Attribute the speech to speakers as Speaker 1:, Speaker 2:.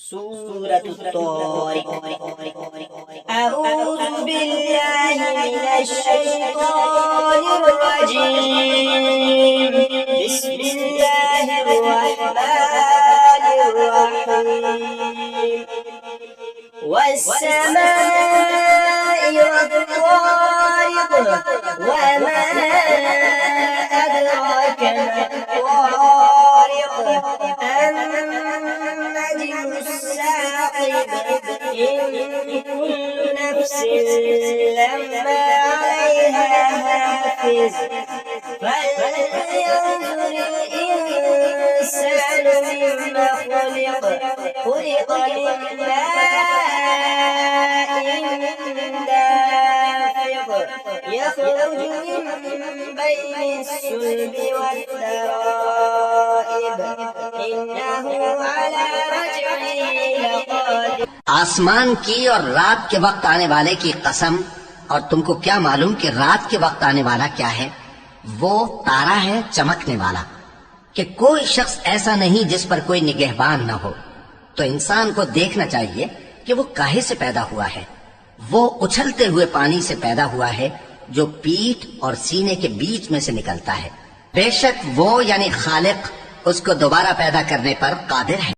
Speaker 1: सूरत तारिक। अऊज़ु बिल्लाहि मिनश शैतानिर रजीम। बिस्मिल्लाहिर रहमानिर रहीम। वस्समाइ वत्तारिक। वमा अदराक मत्तारिक। فلينظر الإنسان مما خلق من ماء دافق يخرج من بين الصلب والترائب إنه على رجعه لقادر।
Speaker 2: आसमान की और रात के वक्त आने वाले की कसम, और तुमको क्या मालूम कि रात के वक्त आने वाला क्या है? वो तारा है चमकने वाला, कि कोई शख्स ऐसा नहीं जिस पर कोई निगहबान न हो। तो इंसान को देखना चाहिए कि वो काहे से पैदा हुआ है। वो उछलते हुए पानी से पैदा हुआ है जो पीठ और सीने के बीच में से निकलता है। बेशक वो यानी खालिक उसको दोबारा पैदा करने पर कादिर है।